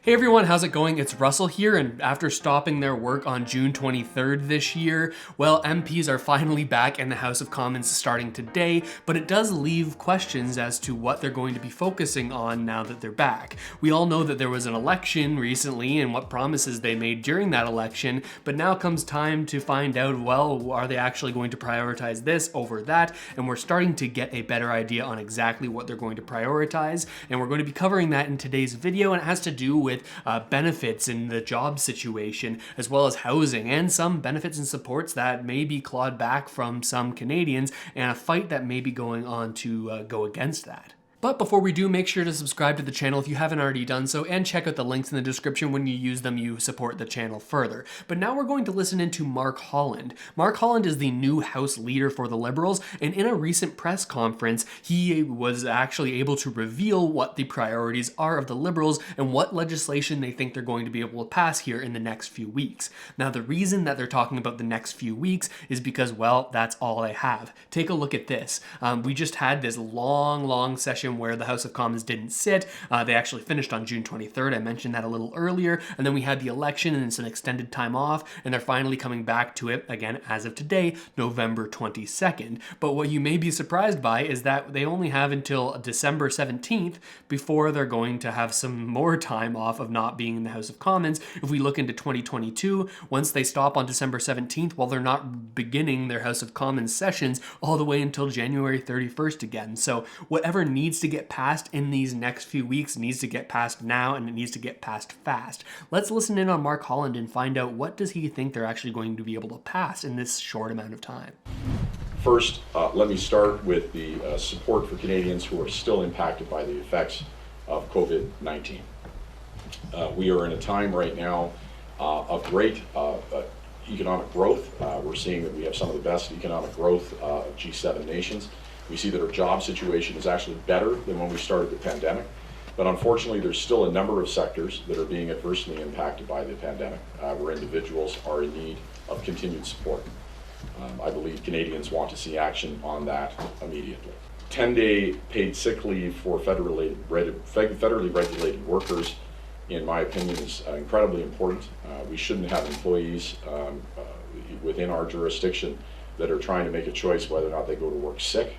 Hey everyone, how's it going? It's Russell here, and after stopping their work on June 23rd this year, well, MPs are finally back in the House of Commons starting today, but it does leave questions as to what they're going to be focusing on now that they're back. We all know that there was an election recently and what promises they made during that election, but now comes time to find out, well, are they actually going to prioritize this over that? And we're starting to get a better idea on exactly what they're going to prioritize, and we're going to be covering that in today's video, and it has to do with benefits in the job situation, as well as housing, and some benefits and supports that may be clawed back from some Canadians, and a fight that may be going on to go against that. But before we do, make sure to subscribe to the channel if you haven't already done so, and check out the links in the description. When you use them, you support the channel further. But now we're going to listen into Mark Holland. Mark Holland is the new House leader for the Liberals, and in a recent press conference, he was actually able to reveal what the priorities are of the Liberals and what legislation they think they're going to be able to pass here in the next few weeks. Now, the reason that they're talking about the next few weeks is because, well, that's all they have. Take a look at this. We just had this long session where the House of Commons didn't sit. They actually finished on June 23rd. I mentioned that a little earlier. And then we had the election and some extended time off, and they're finally coming back to it again as of today, November 22nd. But what you may be surprised by is that they only have until December 17th before they're going to have some more time off of not being in the House of Commons. If we look into 2022, once they stop on December 17th, well, they're not beginning their House of Commons sessions all the way until January 31st again. So whatever needs to get passed in these next few weeks needs to get passed now, and it needs to get passed fast. Let's listen in on Mark Holland and find out what does he think they're actually going to be able to pass in this short amount of time. First, let me start with the support for Canadians who are still impacted by the effects of COVID-19. We are in a time right now of great economic growth. We're seeing that we have some of the best economic growth of G7 nations. We see that our job situation is actually better than when we started the pandemic. But unfortunately, there's still a number of sectors that are being adversely impacted by the pandemic, where individuals are in need of continued support. I believe Canadians want to see action on that immediately. 10-day paid sick leave for federally regulated workers, in my opinion, is incredibly important. We shouldn't have employees within our jurisdiction that are trying to make a choice whether or not they go to work sick,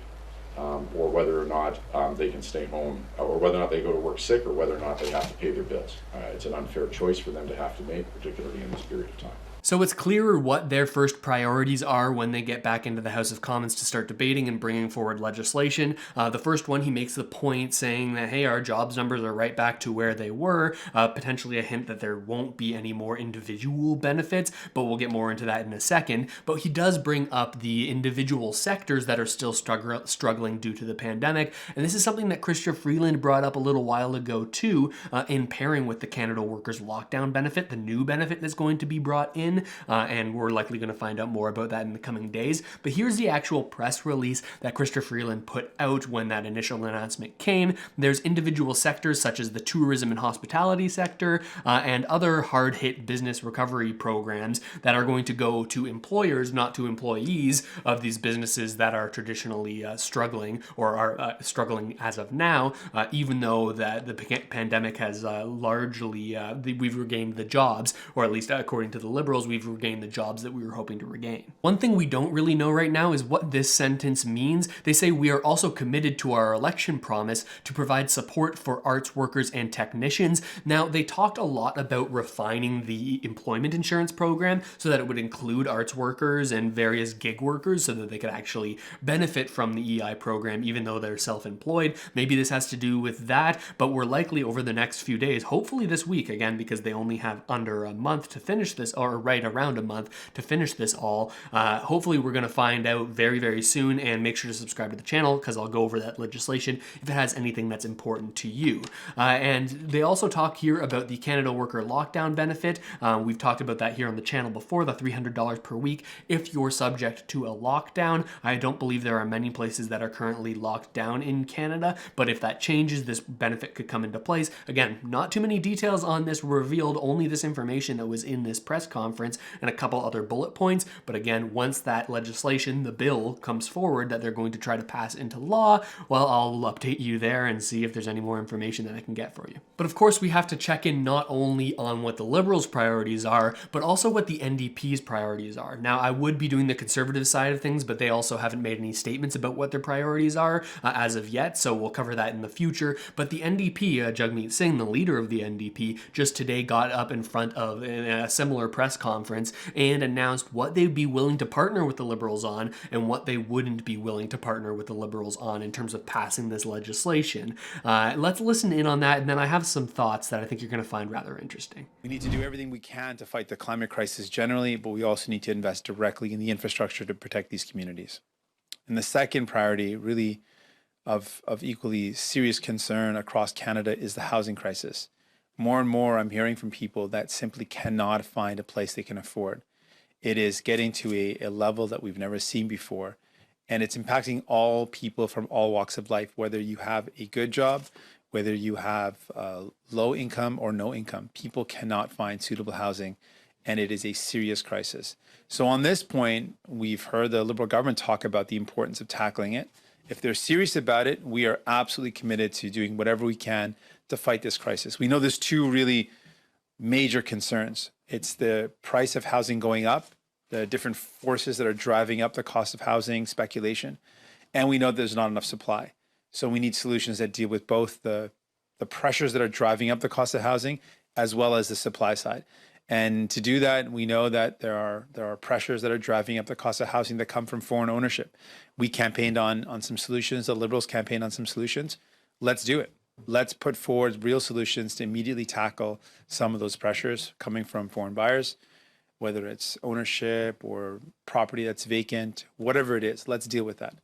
or whether or not they can stay home, or whether or not they go to work sick, or whether or not they have to pay their bills. It's an unfair choice for them to have to make, particularly in this period of time. So it's clearer what their first priorities are when they get back into the House of Commons to start debating and bringing forward legislation. The first one, he makes the point saying that, hey, our jobs numbers are right back to where they were, potentially a hint that there won't be any more individual benefits, but we'll get more into that in a second. But he does bring up the individual sectors that are still struggling due to the pandemic, and this is something that Chrystia Freeland brought up a little while ago too, in pairing with the Canada Workers Lockdown benefit, the new benefit that's going to be brought in. And we're likely going to find out more about that in the coming days. But here's the actual press release that Chrystia Freeland put out when that initial announcement came. There's individual sectors such as the tourism and hospitality sector and other hard-hit business recovery programs that are going to go to employers, not to employees of these businesses that are traditionally struggling or are struggling as of now, even though that the pandemic has largely, we've regained the jobs, or at least according to the Liberals, we've regained the jobs that we were hoping to regain. One thing we don't really know right now is what this sentence means. They say we are also committed to our election promise to provide support for arts workers and technicians. Now, they talked a lot about refining the employment insurance program so that it would include arts workers and various gig workers so that they could actually benefit from the EI program even though they're self-employed. Maybe this has to do with that, but we're likely over the next few days, hopefully this week, again, because they only have under a month to finish this, or right around a month to finish this all. Hopefully we're going to find out very soon, and make sure to subscribe to the channel because I'll go over that legislation if it has anything that's important to you. And they also talk here about the Canada Worker Lockdown benefit. We've talked about that here on the channel before, the $300 per week if you're subject to a lockdown. I don't believe there are many places that are currently locked down in Canada, but if that changes, this benefit could come into place. Again, not too many details on this revealed, only this information that was in this press conference, conference and a couple other bullet points. But again, once that legislation, the bill, comes forward that they're going to try to pass into law, well, I'll update you there and see if there's any more information that I can get for you. But of course, we have to check in not only on what the Liberals' priorities are, but also what the NDP's priorities are. Now, I would be doing the Conservative side of things, but they also haven't made any statements about what their priorities are as of yet, so we'll cover that in the future. But the NDP, Jagmeet Singh, the leader of the NDP, just today got up in front of a similar press conference and announced what they'd be willing to partner with the Liberals on and what they wouldn't be willing to partner with the Liberals on in terms of passing this legislation. Let's listen in on that, and then I have some thoughts that I think you're going to find rather interesting. We need to do everything we can to fight the climate crisis generally, but we also need to invest directly in the infrastructure to protect these communities. And the second priority, really of equally serious concern across Canada, is the housing crisis. More and more, I'm hearing from people that simply cannot find a place they can afford. It is getting to a level that we've never seen before, and it's impacting all people from all walks of life, whether you have a good job, whether you have low income or no income. People cannot find suitable housing, and it is a serious crisis. So on this point, we've heard the Liberal government talk about the importance of tackling it. If they're serious about it, we are absolutely committed to doing whatever we can to fight this crisis. We know there's two really major concerns. It's the price of housing going up, the different forces that are driving up the cost of housing, speculation, and we know there's not enough supply. So we need solutions that deal with both the pressures that are driving up the cost of housing as well as the supply side. And to do that, we know that there are pressures that are driving up the cost of housing that come from foreign ownership. We campaigned on some solutions. The Liberals campaigned on some solutions. Let's do it. Let's put forward real solutions to immediately tackle some of those pressures coming from foreign buyers, whether it's ownership or property that's vacant, whatever it is. Let's deal with that.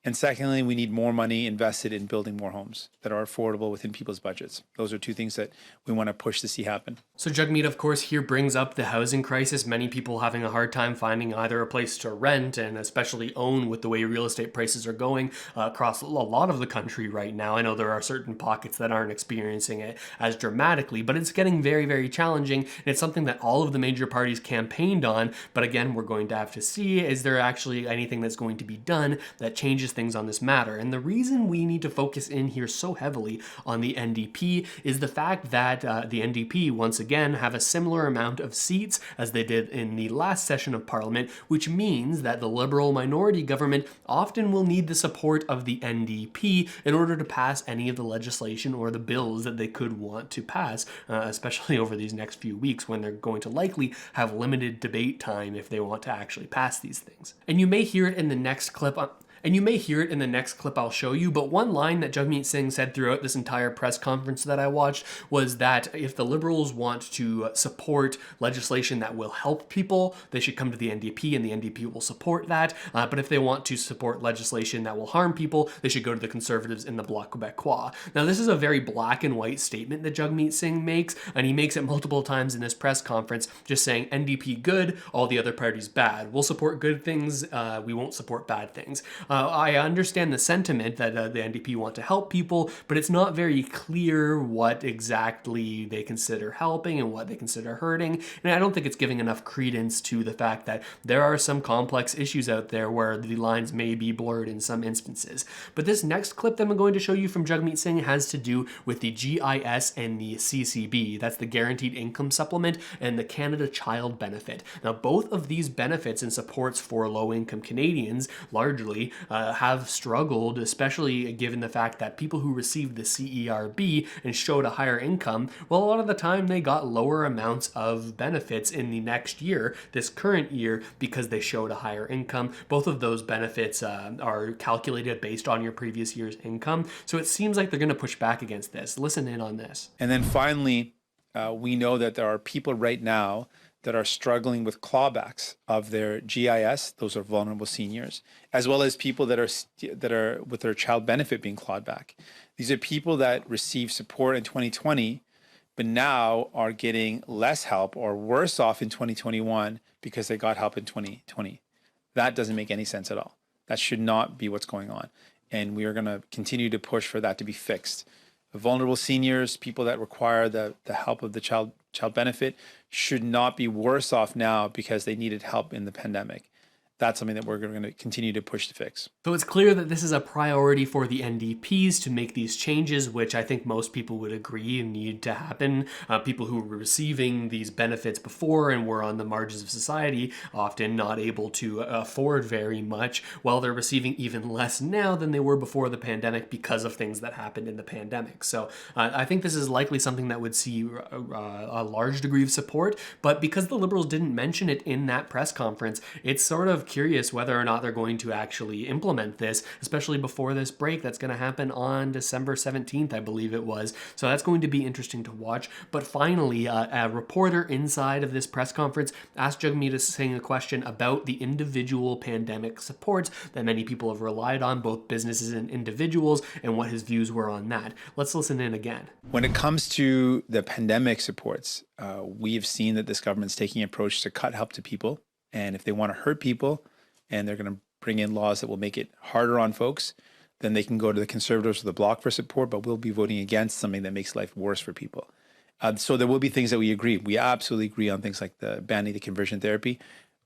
And secondly, we need more money invested in building more homes that are affordable within people's budgets. Those are two things that we want to push to see happen. So Jagmeet, of course, here brings up the housing crisis. Many people having a hard time finding either a place to rent and especially own with the way real estate prices are going across a lot of the country right now. I know there are certain pockets that aren't experiencing it as dramatically, but it's getting very, very challenging. And it's something that all of the major parties campaigned on. But again, we're going to have to see, is there actually anything that's going to be done that changes things on this matter? And the reason we need to focus in here so heavily on the NDP is the fact that the NDP, once again, have a similar amount of seats as they did in the last session of Parliament, which means that the Liberal minority government often will need the support of the NDP in order to pass any of the legislation or the bills that they could want to pass, especially over these next few weeks when they're going to likely have limited debate time if they want to actually pass these things. And you may hear it in the next clip. I'll show you, but one line that Jagmeet Singh said throughout this entire press conference that I watched was that if the Liberals want to support legislation that will help people, they should come to the NDP and the NDP will support that. But if they want to support legislation that will harm people, they should go to the Conservatives in the Bloc Québécois. Now, this is a very black and white statement that Jagmeet Singh makes, and he makes it multiple times in this press conference, just saying NDP good, all the other parties bad. We'll support good things, we won't support bad things. I understand the sentiment that the NDP want to help people, but it's not very clear what exactly they consider helping and what they consider hurting. And I don't think it's giving enough credence to the fact that there are some complex issues out there where the lines may be blurred in some instances. But this next clip that I'm going to show you from Jagmeet Singh has to do with the GIS and the CCB. That's the Guaranteed Income Supplement and the Canada Child Benefit. Now, both of these benefits and supports for low-income Canadians largely have struggled, especially given the fact that people who received the CERB and showed a higher income, well, a lot of the time they got lower amounts of benefits in the next year, this current year, because they showed a higher income. Both of those benefits are calculated based on your previous year's income. So it seems like they're going to push back against this. Listen in on this. And then finally, we know that there are people right now that are struggling with clawbacks of their GIS. Those are vulnerable seniors, as well as people that are with their child benefit being clawed back. These are people that received support in 2020, but now are getting less help or worse off in 2021 because they got help in 2020. That doesn't make any sense at all. That should not be what's going on. And we are going to continue to push for that to be fixed. Vulnerable seniors, people that require the help of the child child benefit should not be worse off now because they needed help in the pandemic. That's something that we're going to continue to push to fix. So it's clear that this is a priority for the NDPs to make these changes, which I think most people would agree need to happen. People who were receiving these benefits before and were on the margins of society, often not able to afford very much, while they're receiving even less now than they were before the pandemic because of things that happened in the pandemic. So I think this is likely something that would see a large degree of support, but because the Liberals didn't mention it in that press conference, it's sort of curious whether or not they're going to actually implement this, especially before this break that's going to happen on December 17th, I believe it was. So that's going to be interesting to watch. But finally, a reporter inside of this press conference asked Jagmeet Singh a question about the individual pandemic supports that many people have relied on, both businesses and individuals, and what his views were on that. Let's listen in again. When it comes to the pandemic supports, we've seen that this government's taking an approach to cut help to people. And if they want to hurt people and they're going to bring in laws that will make it harder on folks, then they can go to the Conservatives or the Bloc for support, but we'll be voting against something that makes life worse for people. So there will be things that we agree. We absolutely agree on things like the banning the conversion therapy.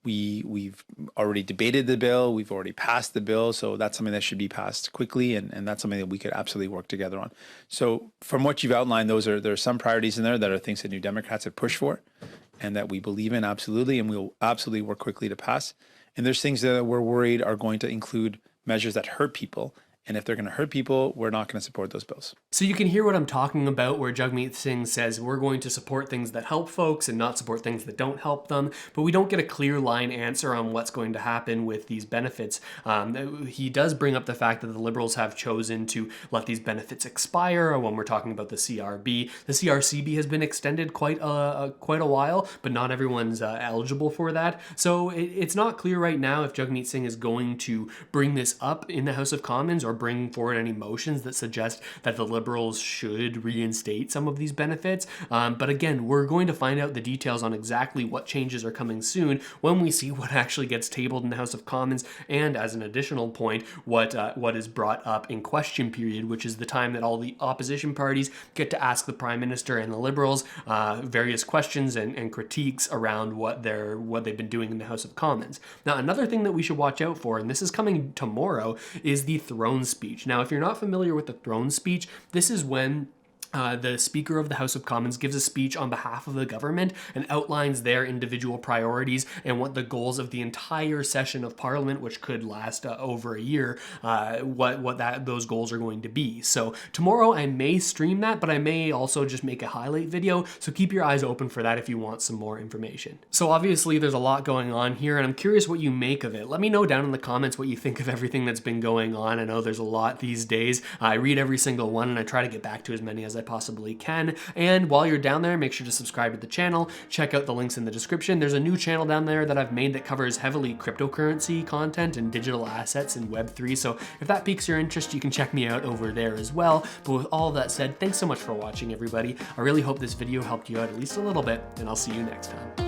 We've already debated the bill. We've already passed the bill. So that's something that should be passed quickly. And that's something that we could absolutely work together on. So from what you've outlined, there are some priorities in there that are things that New Democrats have pushed for and that we believe in absolutely, and we'll absolutely work quickly to pass. And there's things that we're worried are going to include measures that hurt people. And if they're going to hurt people, we're not going to support those bills. So you can hear what I'm talking about, where Jagmeet Singh says we're going to support things that help folks and not support things that don't help them, but we don't get a clear line answer on what's going to happen with these benefits. He does bring up the fact that the Liberals have chosen to let these benefits expire when we're talking about the CRB. The CRCB has been extended quite a while, but not everyone's eligible for that. So it's not clear right now if Jagmeet Singh is going to bring this up in the House of Commons or bring forward any motions that suggest that the Liberals should reinstate some of these benefits. But again, we're going to find out the details on exactly what changes are coming soon when we see what actually gets tabled in the House of Commons, and as an additional point, what is brought up in question period, which is the time that all the opposition parties get to ask the Prime Minister and the Liberals various questions and critiques around what they've been doing in the House of Commons. Now, another thing that we should watch out for, and this is coming tomorrow, is the throne speech. Now, if you're not familiar with the throne speech, this is when the Speaker of the House of Commons gives a speech on behalf of the government and outlines their individual priorities and what the goals of the entire session of Parliament, which could last over a year, those goals are going to be. So tomorrow I may stream that, but I may also just make a highlight video, so keep your eyes open for that if you want some more information. So obviously there's a lot going on here, and I'm curious what you make of it. Let me know down in the comments what you think of everything that's been going on. I know there's a lot these days. I read every single one, and I try to get back to as many as I possibly can. And while you're down there, make sure to subscribe to the channel. Check out the links in the description. There's a new channel down there that I've made that covers heavily cryptocurrency content and digital assets and Web3. So if that piques your interest, you can check me out over there as well. But with all that said, thanks so much for watching, everybody. I really hope this video helped you out at least a little bit, and I'll see you next time.